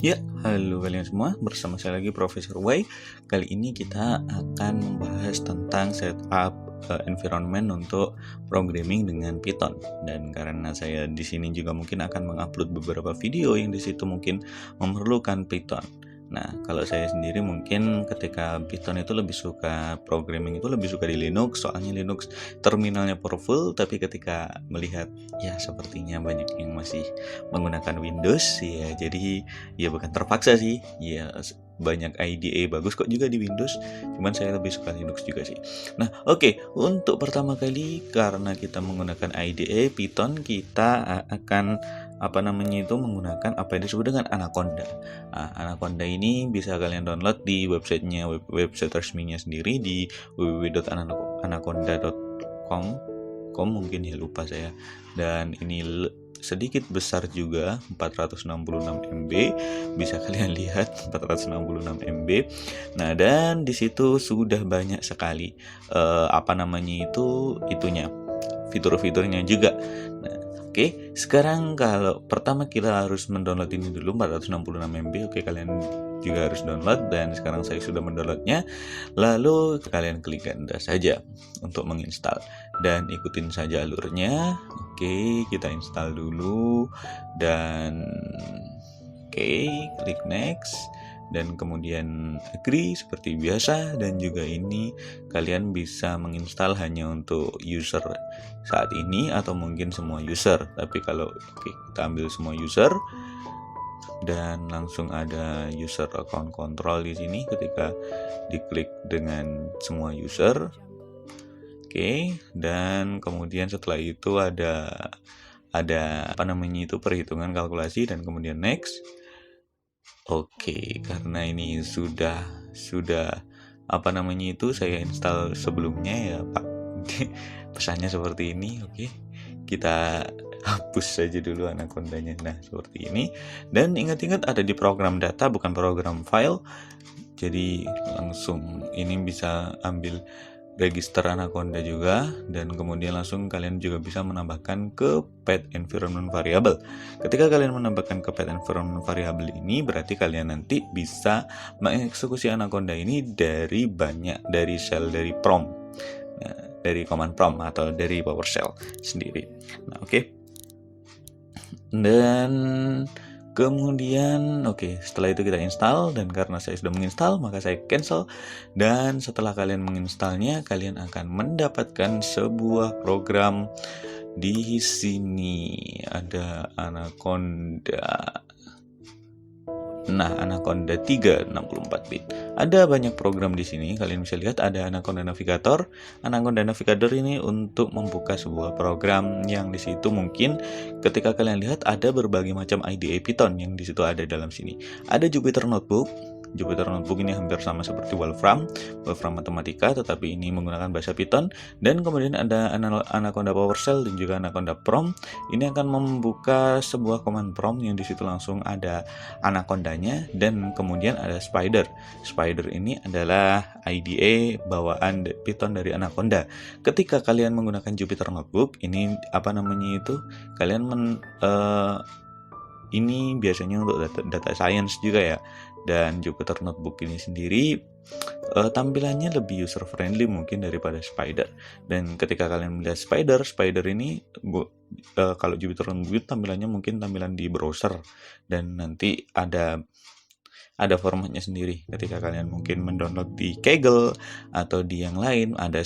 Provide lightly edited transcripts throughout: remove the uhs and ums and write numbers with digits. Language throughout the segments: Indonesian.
Ya, halo kalian semua, bersama saya lagi Profesor Y. Kali ini kita akan membahas tentang setup environment untuk programming dengan Python. Dan karena saya di sini juga mungkin akan mengupload beberapa video yang di situ mungkin memerlukan Python. Nah, kalau saya sendiri mungkin ketika Python itu lebih suka programming itu lebih suka di Linux, soalnya Linux terminalnya powerful, tapi ketika melihat ya sepertinya banyak yang masih menggunakan Windows ya, jadi ya bukan terpaksa sih, ya banyak IDE bagus kok juga di Windows, cuman saya lebih suka Linux juga sih. Nah, oke, untuk pertama kali karena kita menggunakan IDE Python, kita akan menggunakan apa yang disebut dengan Anaconda. Nah, Anaconda ini bisa kalian download di websitenya, website resminya sendiri di www.anaconda.com mungkin ya, lupa saya. Dan ini sedikit besar juga, 466 MB, bisa kalian lihat 466 MB. Nah, dan di situ sudah banyak sekali fitur-fiturnya juga. Nah, oke, sekarang kalau pertama kita harus mendownload ini dulu 466 MB. Oke, kalian juga harus download dan sekarang saya sudah mendownloadnya. Lalu kalian klik Anda saja untuk menginstal dan ikutin saja alurnya. Oke, kita install dulu dan klik next dan kemudian agree seperti biasa. Dan juga ini kalian bisa menginstal hanya untuk user saat ini atau mungkin semua user, tapi kalau kita ambil semua user dan langsung ada user account control di sini ketika diklik dengan semua user. Dan kemudian setelah itu ada perhitungan kalkulasi dan kemudian next. Karena ini sudah saya install sebelumnya ya Pak. Pesannya seperti ini. Kita hapus saja dulu Anacondanya. Nah, seperti ini. Dan ingat-ingat ada di program data bukan program file. Jadi langsung ini bisa ambil register Anaconda juga, dan kemudian langsung kalian juga bisa menambahkan ke path environment variable. Ketika kalian menambahkan ke path environment variable ini, berarti kalian nanti bisa mengeksekusi Anaconda ini dari shell dari prompt, dari command prompt atau dari PowerShell sendiri. Nah, dan kemudian setelah itu kita install, dan karena saya sudah menginstal maka saya cancel. Dan setelah kalian menginstalnya, kalian akan mendapatkan sebuah program. Di sini ada Anaconda. Nah, Anaconda 3 64 bit. Ada banyak program di sini. Kalian bisa lihat ada Anaconda Navigator. Anaconda Navigator ini untuk membuka sebuah program yang di situ mungkin ketika kalian lihat ada berbagai macam IDE Python yang di situ ada dalam sini. Ada Jupyter Notebook. Jupyter Notebook ini hampir sama seperti Wolfram Matematika, tetapi ini menggunakan bahasa Python. Dan kemudian ada Anaconda PowerShell dan juga Anaconda Prompt. Ini akan membuka sebuah command prompt yang di situ langsung ada Anacondanya, dan kemudian ada Spider. Spider ini adalah IDE bawaan Python dari Anaconda. Ketika kalian menggunakan Jupyter Notebook, ini ini biasanya untuk data science juga ya. Dan Jupyter Notebook ini sendiri tampilannya lebih user friendly mungkin daripada Spider. Dan ketika kalian melihat Spider ini kalau Jupyter Notebook tampilannya mungkin tampilan di browser, dan nanti ada formatnya sendiri. Ketika kalian mungkin mendownload di Kaggle atau di yang lain, ada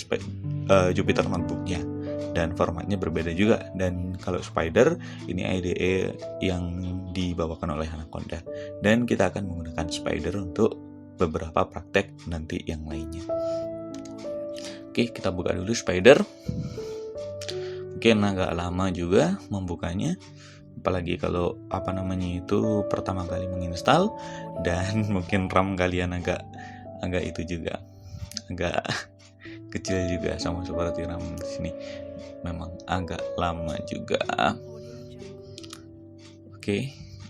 Jupyter Notebooknya dan formatnya berbeda juga. Dan kalau Spider ini IDE yang dibawakan oleh Anaconda, dan kita akan menggunakan Spider untuk beberapa praktek nanti yang lainnya. Kita buka dulu Spider. Mungkin agak lama juga membukanya, apalagi kalau pertama kali menginstal, dan mungkin RAM kalian agak kecil juga, sama seperti RAM di sini, memang agak lama juga.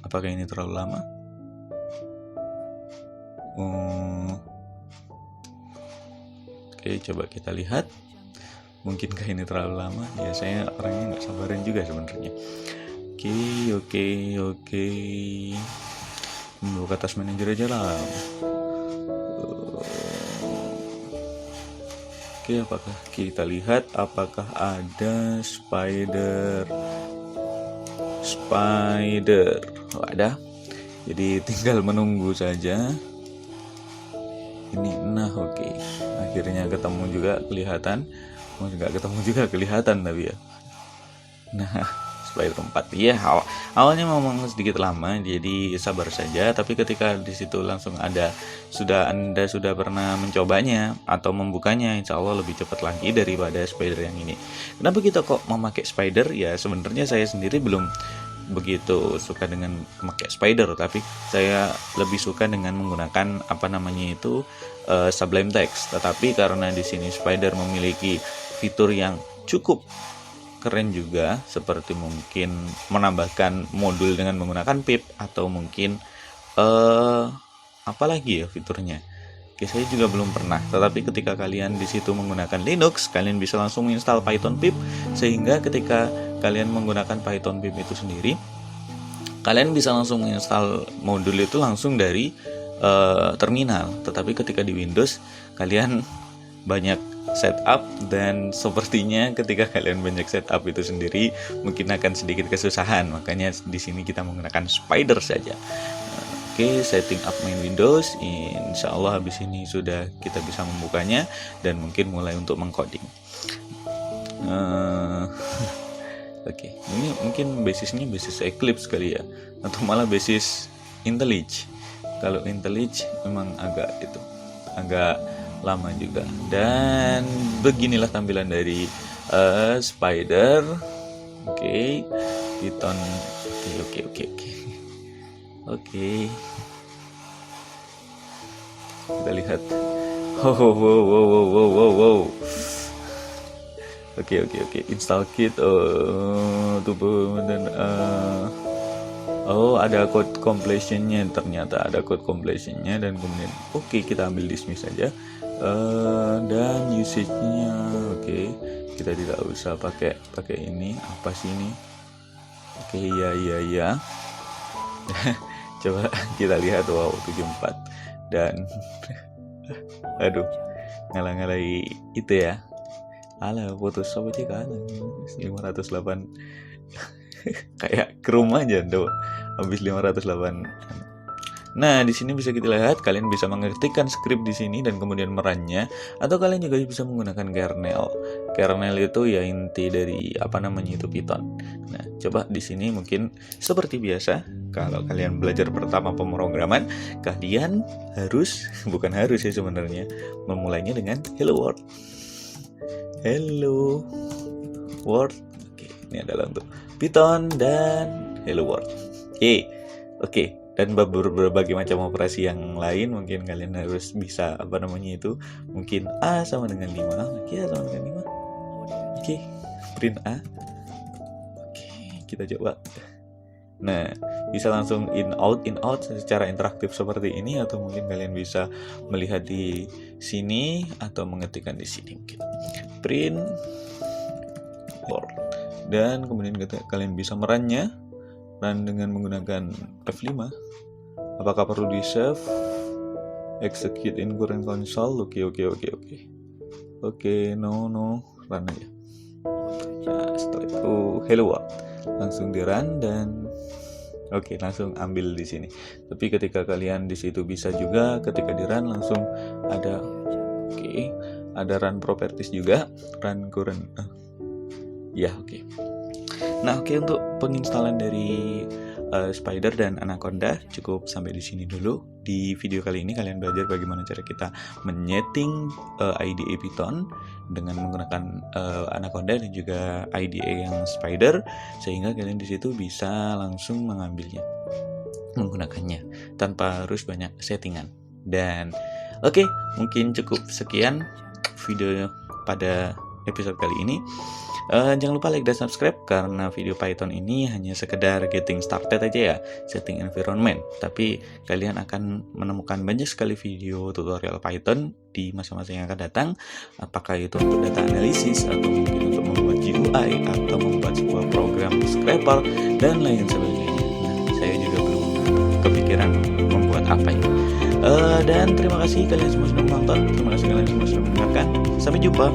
Apakah ini terlalu lama? Coba kita lihat. Mungkinkah ini terlalu lama? Ya, saya orangnya nggak sabaran juga sebenarnya. Membuka task manager aja lah. Oke, apakah kita lihat apakah ada spider? Oh, ada. Jadi tinggal menunggu saja. Ini oke. Akhirnya ketemu juga kelihatan. Nggak ketemu juga kelihatan tapi ya. Nah, spider 4. Iya, awalnya memang sedikit lama, jadi sabar saja. Tapi ketika di situ langsung ada, Anda sudah pernah mencobanya atau membukanya, insya Allah lebih cepat lagi daripada spider yang ini. Kenapa kita kok memakai spider? Ya sebenarnya saya sendiri belum begitu suka dengan memakai spider, tapi saya lebih suka dengan menggunakan Sublime Text. Tetapi karena di sini spider memiliki fitur yang cukup keren juga, seperti mungkin menambahkan modul dengan menggunakan pip, atau mungkin apalagi ya fiturnya. Oke, saya juga belum pernah. Tetapi ketika kalian di situ menggunakan Linux, kalian bisa langsung install Python pip, sehingga ketika kalian menggunakan Python pip itu sendiri, kalian bisa langsung menginstal modul itu langsung dari terminal. Tetapi ketika di Windows, kalian banyak setup, dan sepertinya ketika kalian banyak setup itu sendiri mungkin akan sedikit kesusahan. Makanya di sini kita menggunakan spider saja. Oke, setting up main Windows. Insya Allah habis ini sudah kita bisa membukanya dan mungkin mulai untuk mengcoding. Oke, ini mungkin basisnya basis Eclipse kali ya, atau malah basis IntelliJ. Kalau IntelliJ memang agak lama juga. Dan beginilah tampilan dari spider. Oke, Python. Oke. Kita lihat. Wow. Oke. Install kit. Dan ada code completionnya. Ternyata ada code completionnya, dan kemudian kita ambil dismiss saja. Dan usage-nya kita tidak usah pakai ini. Apa sih ini? Iya. Coba kita lihat. Wow, 74. Dan aduh, ngalah-ngalahi itu ya. Alah, Photoshop aja kan 508. Kayak Chrome aja tuh, habis 508. Nah, di sini bisa kita lihat, kalian bisa mengetikkan script di sini dan kemudian merunnya, atau kalian juga bisa menggunakan kernel. Kernel itu ya inti dari Python. Nah, coba di sini mungkin seperti biasa, kalau kalian belajar pertama pemrograman, kalian bukan harus ya sebenarnya, memulainya dengan hello world. Hello world. Ini adalah untuk Python dan hello world. Oke. Dan berbagai macam operasi yang lain mungkin kalian harus bisa mungkin A sama dengan 5. A sama dengan 5. Print A. Kita coba. Nah, bisa langsung in out secara interaktif seperti ini, atau mungkin kalian bisa melihat di sini atau mengetikkan di sini mungkin. Print world. Dan kemudian kalian bisa merunnya. Run dengan menggunakan F5. Apakah perlu di save? Execute in current console. Oke. No. Run aja. Nah, setelah itu hello world. Langsung di run dan langsung ambil di sini. Tapi ketika kalian di situ bisa juga ketika di run langsung ada ada run properties juga, run current. Nah, untuk penginstalan dari Spider dan Anaconda cukup sampai di sini dulu. Di video kali ini kalian belajar bagaimana cara kita menyeting IDE Python dengan menggunakan Anaconda dan juga IDE yang Spider, sehingga kalian di situ bisa langsung menggunakannya tanpa harus banyak settingan. Dan mungkin cukup sekian video pada episode kali ini. Jangan lupa like dan subscribe, karena video Python ini hanya sekedar getting started aja ya, setting environment. Tapi kalian akan menemukan banyak sekali video tutorial Python di masa-masa yang akan datang. Apakah itu untuk data analisis, atau mungkin untuk membuat GUI, atau membuat sebuah program scraper, dan lain sebagainya. Nah, saya juga belum kepikiran Dan terima kasih kalian semua sudah menonton, terima kasih kalian semua sudah mendengarkan. Sampai jumpa.